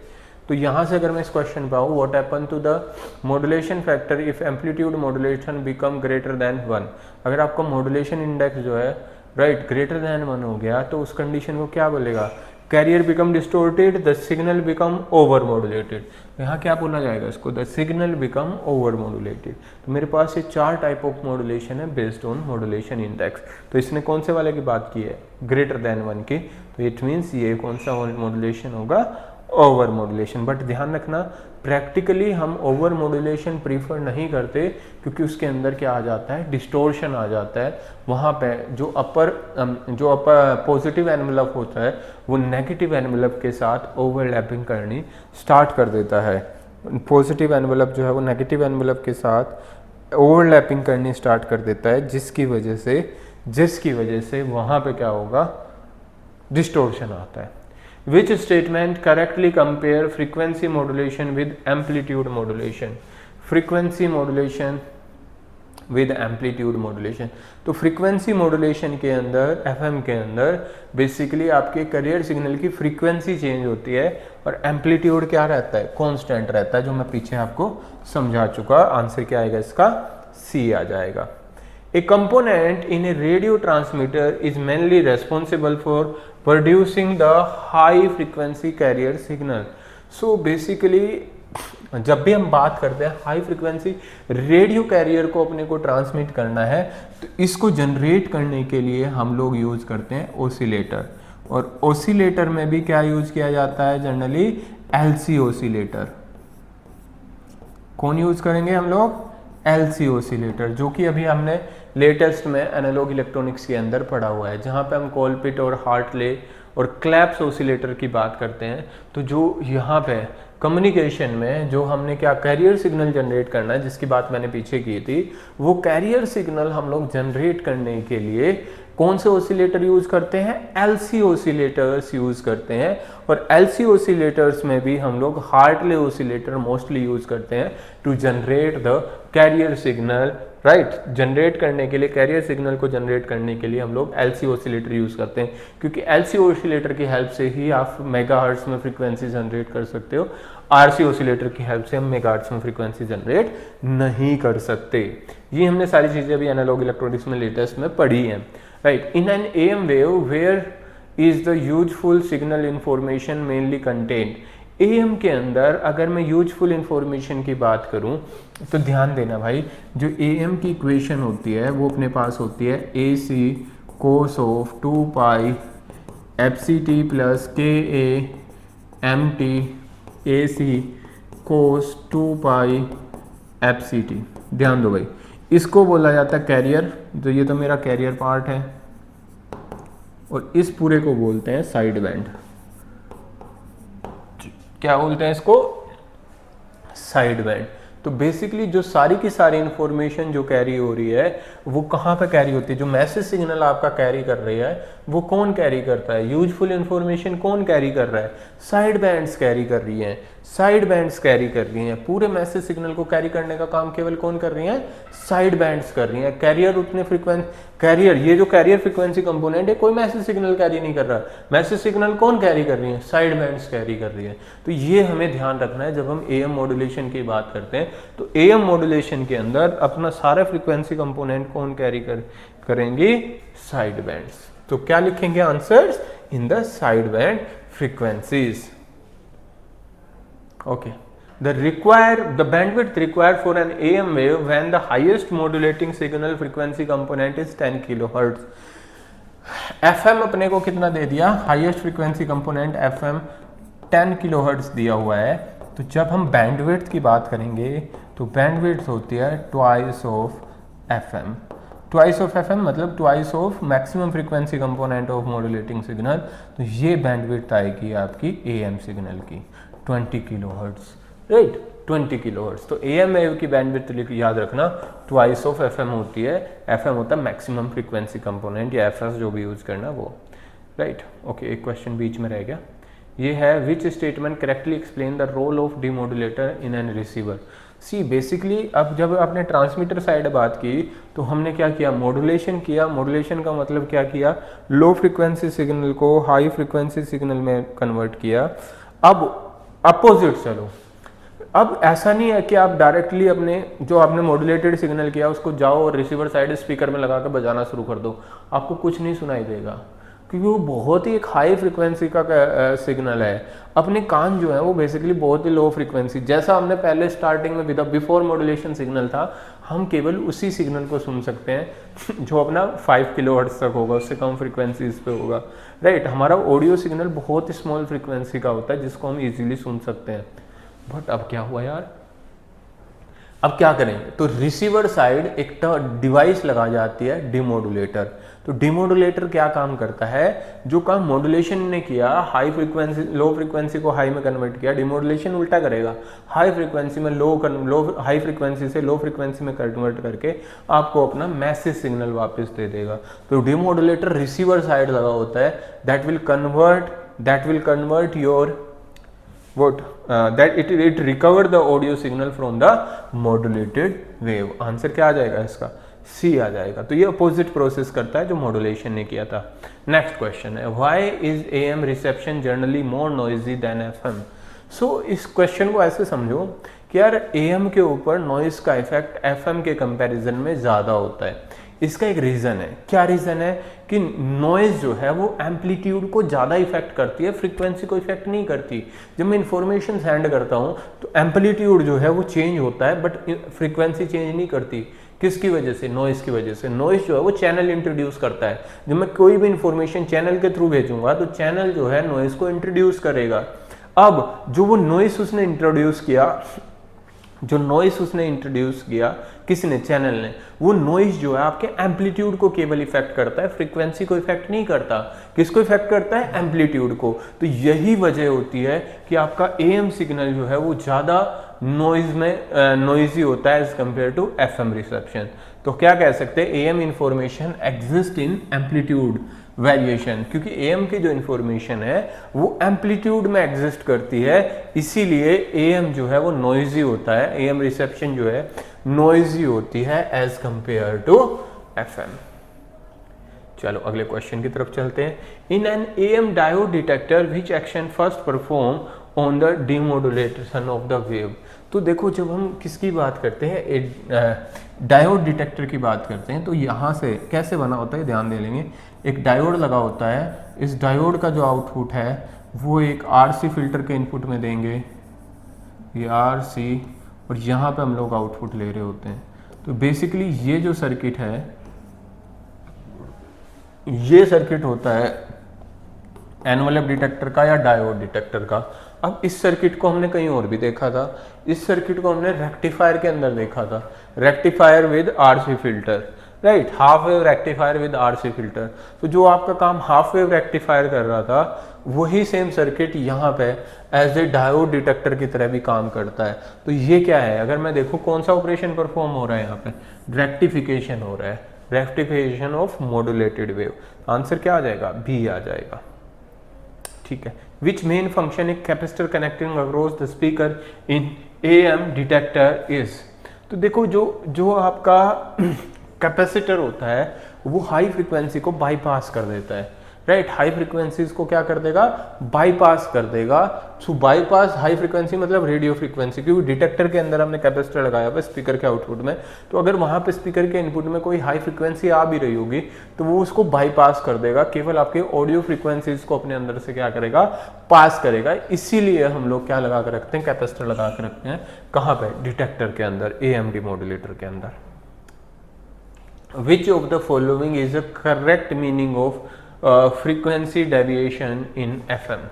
A: तो यहाँ से अगर मैं इस क्वेश्चन पे आऊँ, what happen to the modulation factor if amplitude modulation become greater than 1। अगर आपका मॉड्यूलेशन इंडेक्स जो है राइट ग्रेटर देन 1 हो गया तो उस कंडीशन को क्या बोलेगा, carrier become distorted, the signal become over modulated. यहाँ क्या बोला जाएगा इसको, the signal become over modulated. तो मेरे पास ये 4 टाइप ऑफ मॉड्यूलेशन है बेस्ड ऑन मॉड्यूलेशन इंडेक्स। तो इसने कौन से वाले की बात की है, ग्रेटर देन 1 की, तो इट मीन्स ये कौन सा मॉड्यूलेशन होगा, ओवर मॉड्यूलेशन। बट ध्यान रखना प्रैक्टिकली हम ओवर मॉड्यूलेशन प्रीफर नहीं करते, क्योंकि उसके अंदर क्या आ जाता है, डिस्टोर्शन आ जाता है। वहाँ पे जो अपर पॉजिटिव एनवेलप होता है वो नेगेटिव एनवेलप के साथ ओवरलैपिंग करनी स्टार्ट कर देता है। पॉजिटिव एनवेलप जो है वो नेगेटिव एनवेलप के साथ ओवरलैपिंग करनी स्टार्ट कर देता है, जिसकी वजह से वहाँ पे क्या होगा, डिस्टोर्शन आता है। Which statement correctly compare frequency modulation with amplitude modulation? Frequency modulation with amplitude modulation. तो फ्रीक्वेंसी मॉड्यूलेशन के अंदर एफएम के अंदर बेसिकली आपके कैरियर सिग्नल की फ्रीक्वेंसी चेंज होती है और एम्पलीट्यूड क्या रहता है, कांस्टेंट रहता है, जो मैं पीछे आपको समझा चुका। आंसर क्या आएगा इसका, सी आ जाएगा। A component in a radio transmitter is mainly responsible for producing the high frequency carrier signal. So basically जब भी हम बात करते हैं हाई फ्रीक्वेंसी रेडियो कैरियर को अपने को ट्रांसमिट करना है, तो इसको जनरेट करने के लिए हम लोग यूज करते हैं ओसिलेटर। और ओसिलेटर में भी क्या यूज किया जाता है जनरली, एलसी ओसिलेटर। कौन यूज करेंगे हम लोग, एलसी ओसिलेटर, जो कि अभी हमने लेटेस्ट में एनालॉग इलेक्ट्रॉनिक्स के अंदर पढ़ा हुआ है, जहां पे हम कोलपिट और हार्टले और क्लैप्स ओसिलेटर की बात करते हैं। तो जो यहाँ पे कम्युनिकेशन में जो हमने क्या कैरियर सिग्नल जनरेट करना है, जिसकी बात मैंने पीछे की थी, वो कैरियर सिग्नल हम लोग जनरेट करने के लिए कौन से ओसिलेटर यूज करते हैं, एलसी ओसिलेटर्स यूज करते हैं। और एलसी ओसिलेटर्स में भी हम लोग हार्टले ओसिलेटर मोस्टली यूज करते हैं to generate the carrier signal, right. Generate करने के लिए कैरियर सिग्नल को जनरेट करने के लिए हम लोग एलसी ओसिलेटर यूज करते हैं, क्योंकि एलसी ओसिलेटर की हेल्प से ही आप मेगाहर्ट्ज में फ्रीक्वेंसी जनरेट कर सकते हो। आरसी ओसिलेटर की हेल्प से हम मेगाहर्ट्ज में फ्रीक्वेंसी जनरेट नहीं कर सकते। ये हमने सारी चीजें अभी एनालॉग इलेक्ट्रॉनिक्स में लेटेस्ट में पढ़ी हैं, right. In an AM wave where is the useful signal information mainly contained. AM के अंदर अगर मैं यूजफुल इंफॉर्मेशन की बात करूं तो ध्यान देना भाई, जो एएम की इक्वेशन होती है वो अपने पास होती है A C cos of 2 pi F C T plus K A M T A C cos 2 pi F C T. ध्यान दो भाई, इसको बोला जाता है कैरियर, तो ये तो मेरा कैरियर पार्ट है, और इस पूरे को बोलते हैं साइड बैंड। क्या बोलते हैं इसको, साइड बैंड। तो बेसिकली जो सारी की सारी इंफॉर्मेशन जो कैरी हो रही है वो कहाँ पे कैरी होती है, जो मैसेज सिग्नल आपका कैरी कर रही है वो कौन कैरी करता है, यूजफुल इंफॉर्मेशन कौन कैरी कर रहा है, साइड बैंड्स कैरी कर रही हैं। साइड बैंड्स कैरी कर रही हैं, पूरे मैसेज सिग्नल को कैरी करने का काम केवल कौन कर रही हैं, साइड बैंड्स कर रही हैं। कैरियर उतने फ्रीक्वेंसी, कैरियर ये जो कैरियर फ्रीक्वेंसी कंपोनेंट है कोई मैसेज सिग्नल कैरी नहीं कर रहा, मैसेज सिग्नल कौन कैरी कर रही है, साइड बैंड्स कैरी कर रही है। तो ये हमें ध्यान रखना है जब हम एएम मॉड्यूलेशन की बात करते हैं। तो एएम मॉड्यूलेशन के अंदर अपना सारा फ्रीक्वेंसी कंपोनेंट कौन कैरी करेंगे, साइड बैंड्स। तो क्या लिखेंगे answers, in the side band frequencies. Okay. The bandwidth required for an AM wave when the highest modulating signal frequency component is 10 kilohertz. FM अपने को कितना दे दिया, highest frequency component FM 10 kilohertz दिया हुआ है। तो जब हम बैंडविड्थ की बात करेंगे तो बैंडविड्थ होती है twice of FM। Twice of FM मतलब twice of maximum frequency component of modulating signal. तो ये बैंडविड्थ आएगी आपकी AM सिग्नल की 20 किलोहर्ट्ज, राइट, 20 किलोहर्ट्ज। तो एएम वेव की बैंडविड्थ याद रखना ट्वाइस ऑफ एफएम होती है। एफएम होता है मैक्सिमम फ्रीक्वेंसी कंपोनेंट, या एफएस जो भी यूज करना वो, राइट। ओके, एक क्वेश्चन बीच में रह गया, ये है which statement correctly explain the role of demodulator in an receiver. See basically अब जब आपने ट्रांसमीटर साइड बात की तो हमने क्या किया, मॉड्यूलेशन किया। मॉड्यूलेशन का मतलब क्या किया, लो फ्रीक्वेंसी सिग्नल को हाई फ्रीक्वेंसी सिग्नल में कन्वर्ट किया। अब अपोजिट चलो, अब ऐसा नहीं है कि आप डायरेक्टली अपने जो आपने मॉड्यूलेटेड सिग्नल किया उसको जाओ और रिसीवर साइड स्पीकर में लगा कर बजाना शुरू कर दो, आपको कुछ नहीं सुनाई देगा, क्योंकि वो बहुत ही एक हाई फ्रीक्वेंसी का सिग्नल है। अपने कान जो है वो बेसिकली बहुत ही लो फ्रीक्वेंसी, जैसा हमने पहले स्टार्टिंग में बिफोर मॉड्यूलेशन सिग्नल था, हम केवल उसी सिग्नल को सुन सकते हैं जो अपना 5 किलोहर्ट्ज तक होगा, उससे कम फ्रीक्वेंसीज पे होगा, राइट। हमारा ऑडियो सिग्नल बहुत स्मॉल फ्रीक्वेंसी का होता है जिसको हम इजीली सुन सकते हैं। बट अब क्या हुआ यार, अब क्या करें, तो रिसीवर साइड एक डिवाइस लगा जाती है डिमोडुलेटर। तो डिमोडुलेटर क्या काम करता है, जो काम मॉड्यूलेशन ने किया, हाई फ्रीक्वेंसी लो फ्रीक्वेंसी को हाई में कन्वर्ट किया, डिमोडुलेशन उल्टा करेगा, हाई फ्रीक्वेंसी में हाई फ्रीक्वेंसी से लो फ्रीक्वेंसी में कन्वर्ट करके आपको अपना मैसेज सिग्नल वापस दे देगा। तो डिमोडुलेटर रिसीवर साइड लगा होता है, that will convert your what that it recovered the audio signal from the modulated wave। Answer क्या आ जाएगा इसका? सी आ जाएगा। तो ये अपोजिट प्रोसेस करता है जो मॉड्यूलेशन ने किया था। नेक्स्ट क्वेश्चन है, why is AM reception generally more noisy than FM? So इस क्वेश्चन को ऐसे समझो कि यार एएम के ऊपर नॉइज का इफेक्ट एफएम के कंपैरिजन में ज़्यादा होता है। इसका एक रीज़न है। क्या रीज़न है? कि नॉइज़ जो है वो एम्पलीट्यूड को ज़्यादा इफेक्ट करती है, फ्रीक्वेंसी को इफेक्ट नहीं करती। जब मैं इन्फॉर्मेशन सेंड करता हूँ तो एम्पलीट्यूड जो है वो चेंज होता है बट फ्रीक्वेंसी चेंज नहीं करती। किसकी वजह से? नॉइज़ की वजह से। नॉइज़ जो है वो चैनल इंट्रोड्यूस करता है। जब मैं कोई भी इन्फॉर्मेशन चैनल के थ्रू भेजूंगा तो चैनल जो है नॉइज़ को इंट्रोड्यूस करेगा। अब जो वो नॉइज़ उसने इंट्रोड्यूस किया, किसने? चैनल ने। वो नॉइज जो है आपके एम्पलीट्यूड को केवल इफेक्ट करता है, फ्रीक्वेंसी को इफेक्ट नहीं करता। किसको इफेक्ट करता है? एम्पलीट्यूड को। तो यही वजह होती है कि आपका एएम सिग्नल जो है वो ज़्यादा नॉइजी होता है as compare to FM reception. तो क्या कह सकते हैं? AM information exist in amplitude variation, क्योंकि एएम की जो इंफॉर्मेशन है वो एम्पलीट्यूड में एग्जिस्ट करती है, इसीलिए एएम जो है वो नॉइजी होता है। एएम रिसेप्शन जो है नॉइजी होती है एज कंपेयर टू एफएम। चलो अगले क्वेश्चन की तरफ चलते हैं। In an AM diode detector which action first perform on the demodulation of the wave? तो देखो जब हम किसकी बात करते हैं, डायोड डिटेक्टर की बात करते हैं, तो यहाँ से कैसे बना होता है ध्यान दे लेंगे। एक डायोड लगा होता है, इस डायोड का जो आउटपुट है वो एक आरसी फिल्टर के इनपुट में देंगे, ये आरसी, और यहाँ पे हम लोग आउटपुट ले रहे होते हैं। तो बेसिकली ये जो सर्किट है, ये सर्किट होता है एनवलप डिटेक्टर का या डायोड डिटेक्टर का। अब इस सर्किट को हमने कहीं और भी देखा था। इस सर्किट को हमने रेक्टिफायर के अंदर देखा था, rectifier with RC filter, right, half wave rectifier with RC filter. तो जो आपका काम हाफ वेव रेक्टिफायर कर रहा था वही सेम सर्किट यहाँ पे एज ए डायोड डिटेक्टर की तरह भी काम करता है। तो ये क्या है? अगर मैं देखूँ कौन सा ऑपरेशन परफॉर्म हो रहा है यहाँ पे? रेक्टिफिकेशन हो रहा है, rectification of modulated wave. Answer क्या आ जाएगा? बी आ जाएगा। ठीक है। Which main function a capacitor connecting across the speaker in AM detector is? तो देखो जो आपका कैपेसिटर होता है वो हाई फ्रीक्वेंसी को बाईपास कर देता है, राइट। हाई फ्रीक्वेंसीज को क्या कर देगा? बाईपास कर देगा। सो बाईपास हाई फ्रीक्वेंसी मतलब रेडियो फ्रीक्वेंसी, क्योंकि डिटेक्टर के अंदर हमने कैपेसिटर लगाया हुआ स्पीकर के आउटपुट में। तो अगर वहां पे स्पीकर के इनपुट में कोई हाई फ्रीक्वेंसी आ भी रही होगी तो वो उसको बाईपास कर देगा, केवल आपके ऑडियो फ्रीक्वेंसीज को अपने अंदर से क्या करेगा? पास करेगा। इसीलिए हम लोग क्या लगा कर रखते हैं? कैपेसिटर लगा कर रखते हैं। कहाँ पे? डिटेक्टर के अंदर, एएम डिमोडुलेटर के अंदर। Which of the following is the correct meaning of frequency deviation in FM?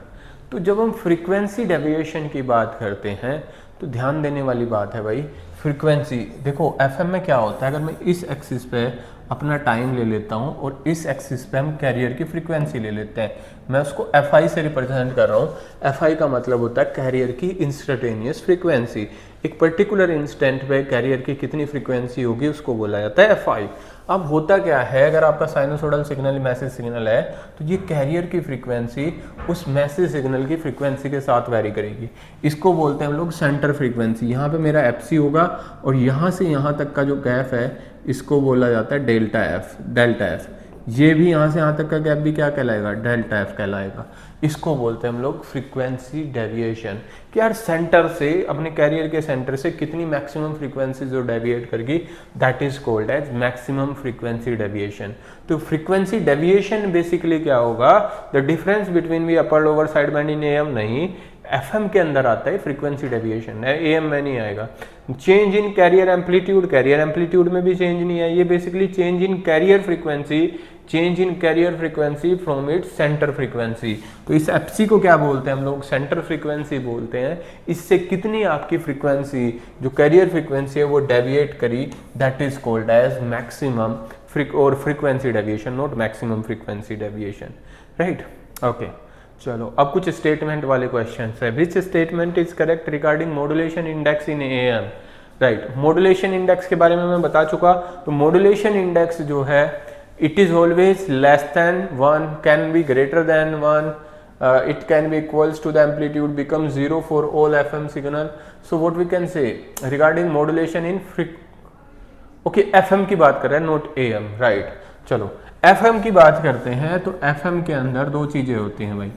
A: तो जब हम फ्रीक्वेंसी डेविएशन की बात करते हैं तो ध्यान देने वाली बात है भाई, फ्रीक्वेंसी देखो एफएम में क्या होता है। अगर मैं इस एक्सिस पे अपना टाइम ले लेता हूँ और इस एक्सिस पे हम कैरियर की फ्रीक्वेंसी ले लेते हैं, मैं उसको एफआई से रिप्रेजेंट कर रहा हूँ। एफआई का मतलब होता है कैरियर की इंस्टेंटेनियस फ्रीक्वेंसी। एक पर्टिकुलर इंस्टेंट पे कैरियर की कितनी फ्रीक्वेंसी होगी उसको बोला जाता है एफआई। अब होता क्या है, अगर आपका साइनोसोडल सिग्नल मैसेज सिग्नल है तो ये कैरियर की फ्रीक्वेंसी उस मैसेज सिग्नल की फ्रीक्वेंसी के साथ वेरी करेगी। इसको बोलते हैं हम लोग सेंटर फ्रीक्वेंसी। यहाँ पे मेरा एफसी होगा और यहाँ से यहाँ तक का जो गैप है इसको बोला जाता है डेल्टा एफ। डेल्टा एफ, ये भी यहाँ से यहाँ तक का गैप भी क्या कहलाएगा? डेल्टा एफ कहलाएगा। इसको बोलते हैं हम लोग फ्रीक्वेंसी डेविएशन कि यार सेंटर से, अपने कैरियर के सेंटर से कितनी मैक्सिमम फ्रीक्वेंसी जो डेविएट करेगी, that is called as maximum frequency deviation. तो फ्रीक्वेंसी डेविएशन बेसिकली क्या होगा? The difference between we upper lower side band in AM नहीं, एफएम के अंदर आता है फ्रीक्वेंसी डेविएशन, एएम में नहीं आएगा। Change in carrier amplitude, carrier amplitude में भी चेंज नहीं है, ये basically change in carrier frequency, change in carrier frequency from its centre frequency. तो इस एफसी को क्या बोलते हैं हम लोग? सेंटर फ्रीक्वेंसी बोलते हैं। इससे कितनी आपकी फ्रीक्वेंसी जो कैरियर फ्रीक्वेंसी है वो डेविएट करी, that is called as maximum और frequency deviation, not maximum frequency deviation, right. Okay, चलो अब कुछ स्टेटमेंट वाले क्वेश्चन है। Which statement is correct regarding modulation index in AM? Right, modulation index के बारे में मैं बता चुका। तो मॉड्यूलेशन इंडेक्स जो है it is always less than 1, can be greater than 1, it can be equals to the amplitude becomes 0 for all FM signal. So what we can say regarding modulation in okay FM की बात कर रहे हैं, नोट AM, राइट। चलो FM की बात करते हैं तो FM के अंदर दो चीज़ें होती हैं भाई।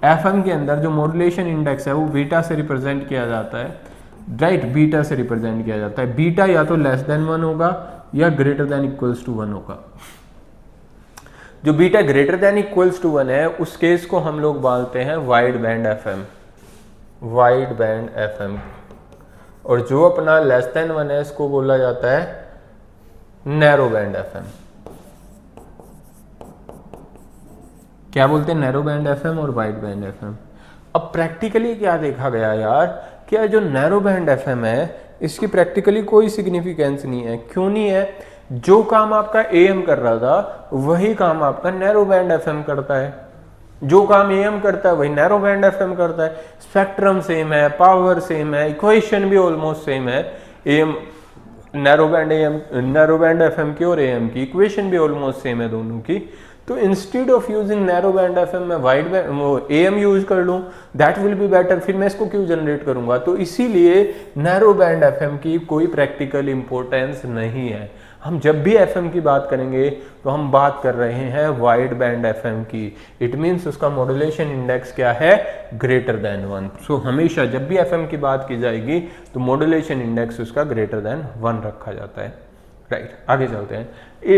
A: FM के अंदर जो मॉड्यूलेशन इंडेक्स है वो बीटा से रिप्रेजेंट किया जाता है, राइट, बीटा से रिप्रेजेंट किया जाता है। बीटा या तो लेस देन 1 होगा या ग्रेटर देन इक्वल्स टू 1 होगा। जो beta greater than equals to 1 है उस केस को हम लोग बोलते हैं wide band FM, wide band FM, और जो अपना लेस देन 1 है इसको बोला जाता है नैरो बैंड FM। क्या बोलते हैं, नैरो बैंड FM और वाइड बैंड FM। अब प्रैक्टिकली क्या देखा गया यार, क्या जो नैरो बैंड FM है इसकी प्रैक्टिकली कोई सिग्निफिकेंस नहीं है। क्यों नहीं है? जो काम आपका AM कर रहा था वही काम आपका नैरो बैंड FM करता है। जो काम AM करता है वही नैरो बैंड FM करता है। स्पेक्ट्रम सेम है, पावर सेम है, इक्वेशन भी ऑलमोस्ट सेम है। AM नैरो बैंड FM की और AM की इक्वेशन भी ऑलमोस्ट सेम है दोनों की। तो instead of using narrow band FM मैं वाइड AM यूज कर लूँ, दैट विल बी बेटर। फिर मैं इसको क्यों जनरेट करूंगा? तो इसीलिए नैरो बैंड FM की कोई प्रैक्टिकल इंपॉर्टेंस नहीं है। हम जब भी FM की बात करेंगे तो हम बात कर रहे हैं वाइड बैंड FM की। इट मीन्स उसका मॉड्यूलेशन इंडेक्स क्या है, ग्रेटर देन 1। सो हमेशा जब भी FM की बात की जाएगी तो मॉड्यूलेशन इंडेक्स उसका ग्रेटर देन 1 रखा जाता है, राइट। आगे चलते हैं।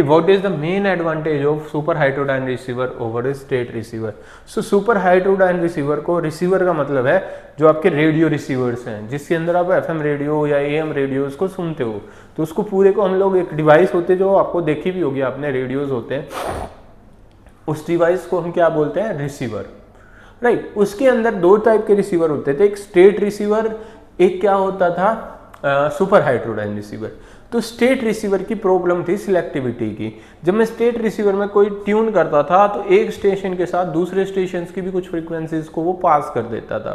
A: What is the main advantage of super heterodyne receiver over a straight receiver? So super heterodyne receiver को, रिसीवर का मतलब है जो आपके रेडियो रिसीवर्स हैं जिसके अंदर आप FM रेडियो या AM रेडियोज को सुनते हो, तो उसको पूरे को हम लोग एक डिवाइस होते जो आपको देखी भी होगी आपने, रेडियोज होते हैं, उस डिवाइस को हम क्या बोलते हैं, रिसीवर, राइट। उसके अंदर दो टाइप के रिसीवर होते थे, एक स्टेट रिसीवर, एक क्या होता था सुपर हाइड्रोडाइन रिसीवर। तो स्टेट रिसीवर की प्रॉब्लम थी सिलेक्टिविटी की। जब मैं स्टेट रिसीवर में कोई ट्यून करता था तो एक स्टेशन के साथ दूसरे स्टेशन की भी कुछ फ्रीक्वेंसीज को वो पास कर देता था,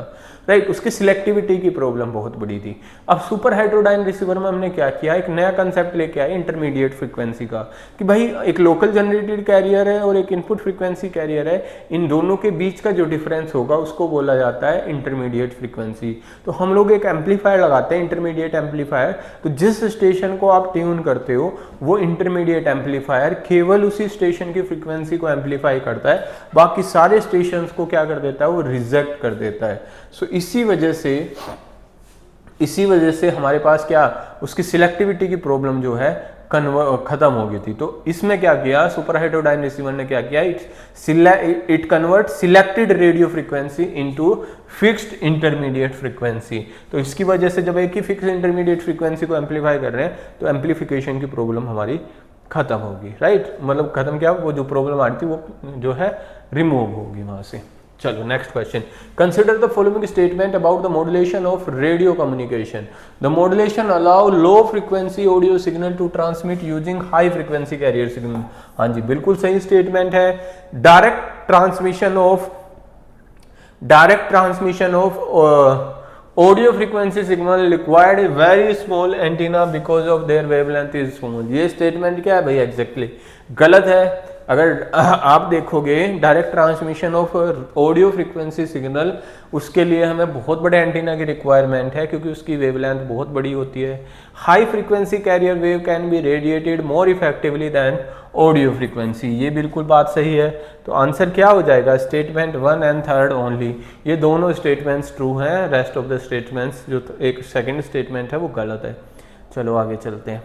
A: राइट। उसकी सिलेक्टिविटी की प्रॉब्लम बहुत बड़ी थी। अब सुपर हाइड्रोडाइन रिसीवर में हमने क्या किया, एक नया कंसेप्ट लेके आए इंटरमीडिएट फ्रीक्वेंसी का, कि भाई एक लोकल जनरेटेड कैरियर है और एक इनपुट फ्रीक्वेंसी कैरियर है, इन दोनों के बीच का जो डिफरेंस होगा उसको बोला जाता है इंटरमीडिएट फ्रीक्वेंसी। तो हम लोग एक एम्पलीफायर लगाते हैं, इंटरमीडिएट एम्पलीफायर। तो जिस स्टेशन को आप ट्यून करते हो वो इंटरमीडिएट एम्पलीफायर केवल उसी स्टेशन की फ्रीक्वेंसी को एम्पलीफाई करता है, बाकी सारे स्टेशंस को क्या कर देता है, वो रिजेक्ट कर देता है। सो इसी वजह से हमारे पास क्या, उसकी सिलेक्टिविटी की प्रॉब्लम जो है खत्म हो गई थी। तो इसमें क्या किया सुपर हाइड्रोडाइन रिसीवर ने, क्या किया, it convert selected radio frequency into fixed intermediate frequency. तो इसकी वजह से जब एक ही फिक्स्ड इंटरमीडिएट फ्रीक्वेंसी को एम्पलीफाई कर रहे हैं तो एम्पलीफिकेशन की प्रॉब्लम हमारी खत्म होगी, राइट। मतलब खत्म क्या, वो जो प्रॉब्लम आ रही थी वो जो है रिमूव होगी वहां से। चलो next question, consider the following statement about the modulation of radio communication. The modulation allow low frequency audio signal to transmit using high frequency carrier signal. हाँ जी, बिल्कुल सही स्टेटमेंट है। Direct transmission of audio frequency signal required a very small antenna because of their wavelength is small. ये स्टेटमेंट क्या है भाई, एग्जैक्टली गलत है। अगर आप देखोगे direct transmission of audio frequency signal, उसके लिए हमें बहुत बड़े एंटीना की रिक्वायरमेंट है क्योंकि उसकी वेवलेंथ बहुत बड़ी होती है। High frequency carrier wave can be radiated more effectively than audio frequency. ये बिल्कुल बात सही है। तो आंसर क्या हो जाएगा, स्टेटमेंट 1 एंड 3 ओनली। ये दोनों स्टेटमेंट्स ट्रू हैं, रेस्ट ऑफ द स्टेटमेंट्स जो एक सेकेंड स्टेटमेंट है वो गलत है। चलो आगे चलते हैं।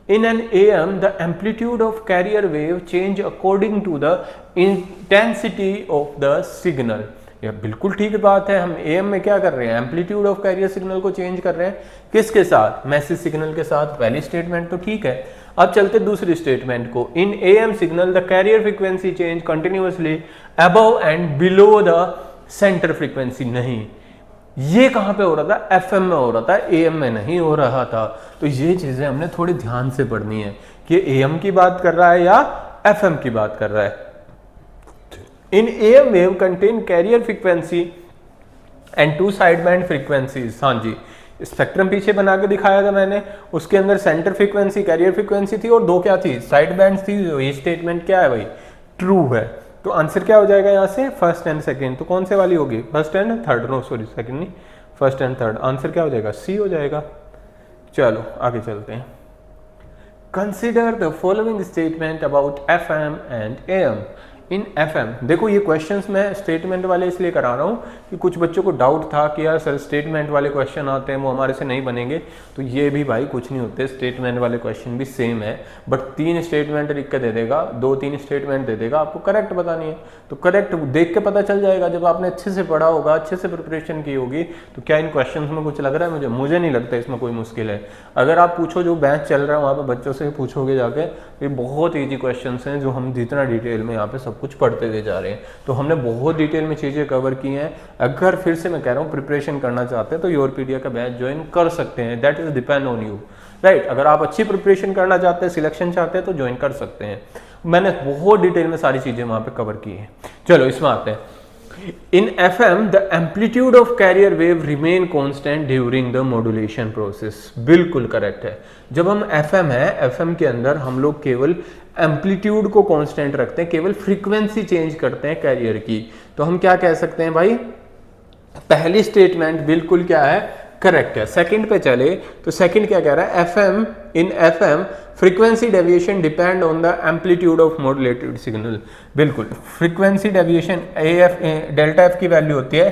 A: In an AM, the amplitude of carrier wave change according to the intensity of the signal। यह बिल्कुल ठीक बात है। हम AM में क्या कर रहे हैं, एम्पलीट्यूड ऑफ कैरियर सिग्नल को चेंज कर रहे हैं, किसके साथ, मैसेज सिग्नल के साथ। पहली स्टेटमेंट तो ठीक है। अब चलते दूसरी स्टेटमेंट को। इन AM signal the career frequency change continuously above and below the centre frequency. नहीं, ये कहां पे हो रहा था, FM में हो रहा था, AM में नहीं हो रहा था। तो ये चीजें हमने थोड़ी ध्यान से पढ़नी है कि AM की बात कर रहा है या FM की बात कर रहा है। इन AM wave contain carrier frequency and 2 side band frequencies. हाँ जी, स्पेक्ट्रम पीछे बना के दिखाया था मैंने, उसके अंदर सेंटर फ्रीक्वेंसी, कैरियर फ्रीक्वेंसी थी और 2 क्या थी, साइड बैंड थी। ये स्टेटमेंट क्या है भाई, ट्रू है। तो तो आंसर क्या हो जाएगा यहाँ से, फर्स्ट एंड सेकेंड। तो कौन से वाली होगी, first and third, no sorry second नहीं, फर्स्ट एंड थर्ड। आंसर क्या हो जाएगा, सी हो जाएगा। चलो आगे चलते हैं। Consider the following statement about FM and AM। In FM, देखो ये क्वेश्चंस मैं स्टेटमेंट वाले इसलिए करा रहा हूँ कि कुछ बच्चों को डाउट था कि यार सर स्टेटमेंट वाले क्वेश्चन आते हैं वो हमारे से नहीं बनेंगे, तो ये भी भाई कुछ नहीं होते, स्टेटमेंट वाले क्वेश्चन भी सेम है, बट 3 स्टेटमेंट लिख के दे देगा, 2-3 स्टेटमेंट दे देगा, आपको करेक्ट बतानी है। तो करेक्ट देख के पता चल जाएगा, जब आपने अच्छे से पढ़ा होगा, अच्छे से प्रिपरेशन की होगी, तो क्या इन क्वेश्चन में कुछ लग रहा है मुझे नहीं लगता इसमें कोई मुश्किल है। अगर आप पूछो, जो बैच चल रहा है वहाँ पर बच्चों से पूछोगे जाके, ये बहुत ईजी क्वेश्चन हैं जो हम जितना डिटेल में यहाँ पे सब कुछ पढ़ते दे जा रहे हैं। तो हमने बहुत डिटेल में चीज़ें कवर की हैं। अगर फिर से मैं कह रहा हूँ प्रिपरेशन करना चाहते हैं तो योरपीडिया का बैच ज्वाइन कर सकते हैं, that is depend on you, right. अगर आप अच्छी प्रिपरेशन करना चाहते हैं, सिलेक्शन चाहते हैं, तो ज्वाइन कर सकते हैं। मैंने बहुत डिटेल में सारी चीज़ें वहाँ पे कवर की हैं। चलो इसमें आते हैं। In FM, the amplitude of carrier wave remain constant during the modulation process। बिल्कुल करेक्ट है। जब हम FM है, FM के अंदर हम लोग केवल एम्पलीट्यूड को कांस्टेंट रखते हैं, केवल फ्रीक्वेंसी चेंज करते हैं कैरियर की। तो हम क्या कह सकते हैं भाई, पहली स्टेटमेंट बिल्कुल क्या है, करेक्ट है। सेकंड पे चले तो सेकंड क्या कह रहा है, FM in FM frequency deviation depend on the amplitude of modulated signal. बिल्कुल, फ्रीक्वेंसी डेविएशन डेल्टा एफ की वैल्यू होती है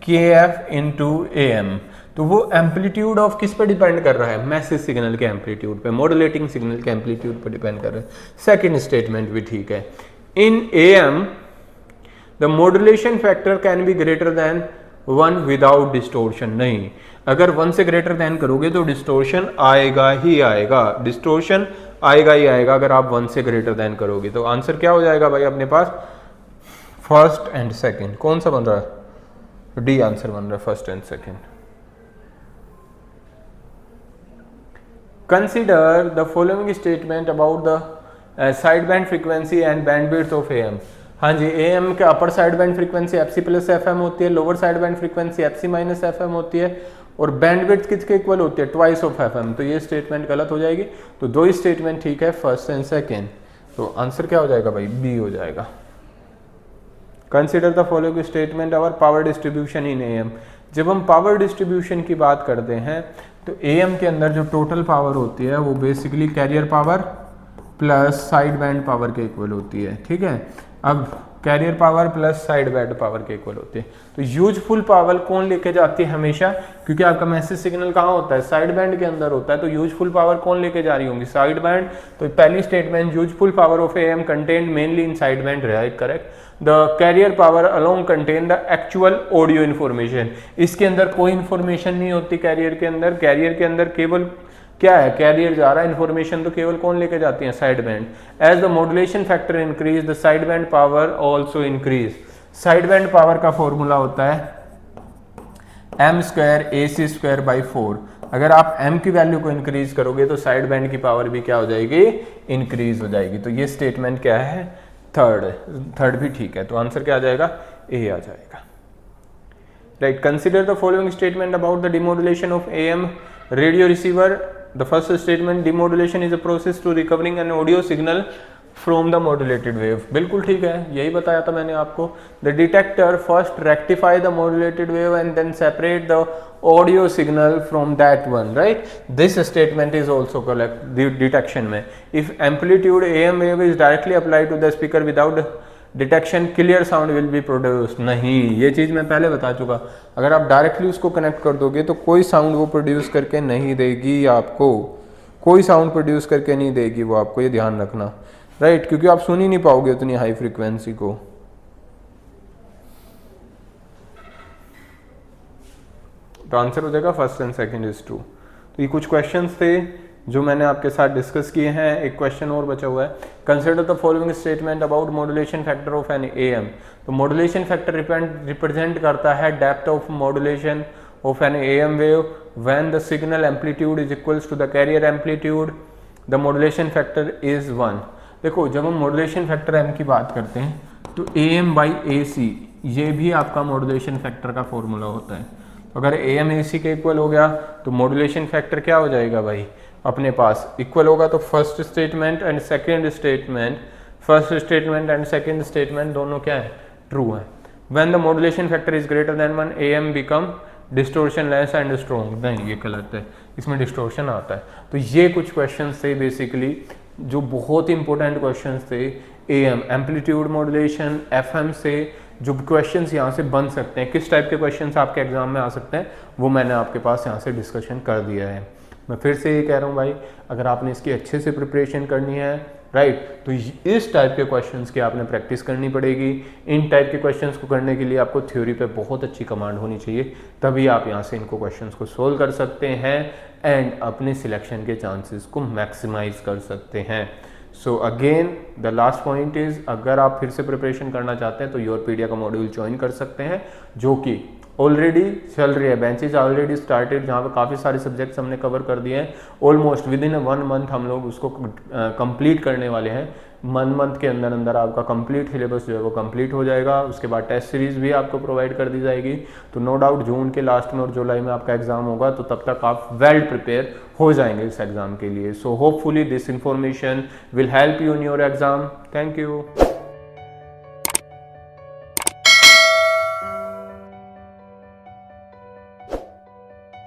A: KF इंटू AM। तो वो एम्पलीट्यूड ऑफ किस पे डिपेंड कर रहा है, मैसेज सिग्नल के एम्पलीट्यूड पे, मॉड्यूलेटिंग सिग्नल के एम्पलीट्यूड पे डिपेंड कर रहा है। सेकंड स्टेटमेंट भी ठीक है। इन AM the modulation factor can be greater than 1 without distortion. नहीं, अगर 1 से ग्रेटर देन करोगे तो डिस्टोर्शन आएगा ही आएगा, डिस्टोर्शन आएगा ही आएगा अगर आप 1 से ग्रेटर देन करोगे। तो आंसर क्या हो जाएगा भाई अपने पास, फर्स्ट एंड सेकंड। कौन सा बन रहा है, डी आंसर बन रहा है, first and second. Consider the following statement about the side band frequency and bandwidth of AM। हाँ जी, AM के upper side band frequency FC plus FM होती है, lower side band frequency FC minus FM होती है, और बैंडविड्थ किसके इक्वल होती है, ट्वाइस ऑफ FM। तो ये स्टेटमेंट गलत हो जाएगी। तो 2 स्टेटमेंट ठीक है, फर्स्ट एंड सेकेंड। तो आंसर क्या हो जाएगा भाई, बी हो जाएगा। Consider the following statement our power distribution in AM। जब हम पावर डिस्ट्रीब्यूशन की बात करते हैं तो AM के अंदर जो टोटल पावर होती है वो basically carrier power plus side band power के इक्वल होती है, ठीक है। अब carrier power plus side band power के इक्वल होती है। तो यूजफुल पावर कौन लेके जाती है हमेशा, क्योंकि आपका मैसेज सिग्नल कहाँ होता है, साइड बैंड के अंदर होता है। तो यूजफुल पावर कौन लेके जा रही होंगी, साइड बैंड। तो पहली statement, useful power of AM contained mainly in side band, right, correct. The carrier power along contain the actual audio information. इसके अंदर कोई इन्फॉर्मेशन नहीं होती कैरियर के अंदर। कैरियर के अंदर केवल क्या है, कैरियर जा रहा है, इन्फॉर्मेशन तो केवल कौन लेके जाती है, side band. As the modulation factor increase the side band power also increase. Side band power का फॉर्मूला होता है m² AC²/4। अगर आप m की वैल्यू को इंक्रीज करोगे तो साइड बैंड की पावर भी क्या हो जाएगी, इंक्रीज हो जाएगी। तो ये स्टेटमेंट क्या है, थर्ड भी ठीक है। तो आंसर क्या आ जाएगा, ए आ जाएगा, right. Consider the following statement about the demodulation of AM radio receiver. The first statement, demodulation is a process to recovering an audio signal from the modulated wave. बिल्कुल ठीक है, यही बताया था मैंने आपको। The detector first rectify the modulated wave and then separate the audio signal from that one, right. This statement is also correct detection में। If amplitude AM wave is directly applied to the speaker without detection, clear sound will be produced. नहीं, ये चीज़ मैं पहले बता चुका। अगर आप डायरेक्टली उसको कनेक्ट कर दोगे तो कोई साउंड वो प्रोड्यूस करके नहीं देगी आपको, कोई साउंड प्रोड्यूस करके नहीं देगी वो आपको, ये ध्यान रखना, राइट। क्योंकि आप सुन ही नहीं पाओगे उतनी हाई फ्रीक्वेंसी को। तो आंसर हो जाएगा first and second is true. तो ये कुछ क्वेश्चंस थे जो मैंने आपके साथ डिस्कस किए हैं। एक क्वेश्चन और बचा हुआ है। Consider the following statement about modulation factor of an AM। तो मॉड्यूलेशन फैक्टर रिप्रेजेंट करता है depth of modulation of an AM wave when the signal amplitude is equals to the carrier amplitude, the modulation factor is 1। देखो, जब हम मॉड्यूलेशन फैक्टर M की बात करते हैं तो AM/AC ये भी आपका मॉड्यूलेशन फैक्टर का फॉर्मूला होता है। अगर AM AC के इक्वल हो गया तो मॉड्यूलेशन फैक्टर क्या हो जाएगा भाई, अपने पास इक्वल होगा। तो first statement and second statement first statement and second statement दोनों क्या है, ट्रू है। When the modulation factor is greater than 1 AM become distortion less and strong, नहीं ये गलत है, इसमें डिस्टोर्शन आता है। तो ये कुछ क्वेश्चन थे बेसिकली जो बहुत इंपॉर्टेंट क्वेश्चंस थे AM एम्पलीट्यूड मॉड्यूलेशन FM से, जो क्वेश्चंस यहाँ से बन सकते हैं, किस टाइप के क्वेश्चंस आपके एग्जाम में आ सकते हैं, वो मैंने आपके पास यहाँ से डिस्कशन कर दिया है। मैं फिर से ये कह रहा हूँ भाई, अगर आपने इसकी अच्छे से प्रिपरेशन करनी है राइट, तो इस टाइप के क्वेश्चंस की आपने प्रैक्टिस करनी पड़ेगी। इन टाइप के क्वेश्चंस को करने के लिए आपको थ्योरी पे बहुत अच्छी कमांड होनी चाहिए, तभी आप यहाँ से इनको क्वेश्चंस को सोल्व कर सकते हैं एंड अपने सिलेक्शन के चांसेस को मैक्सिमाइज कर सकते हैं। So again the last point is, अगर आप फिर से प्रिपरेशन करना चाहते हैं तो योरपीडिया का मॉड्यूल ज्वाइन कर सकते हैं, जो कि ऑलरेडी चल रही है, बेंचेज ऑलरेडी स्टार्टेड, जहाँ पे काफ़ी सारे सब्जेक्ट्स हमने कवर कर दिए हैं। ऑलमोस्ट विद इन 1 मंथ हम लोग उसको कंप्लीट करने वाले हैं। 1 मंथ के अंदर अंदर आपका कंप्लीट सिलेबस जो है वो कंप्लीट हो जाएगा। उसके बाद टेस्ट सीरीज भी आपको प्रोवाइड कर दी जाएगी। तो नो डाउट जून के लास्ट में और जुलाई में आपका एग्जाम होगा, तो तब तक आप वेल प्रिपेयर हो जाएंगे इस एग्जाम के लिए। So hopefully this information will help you in your exam. Thank you.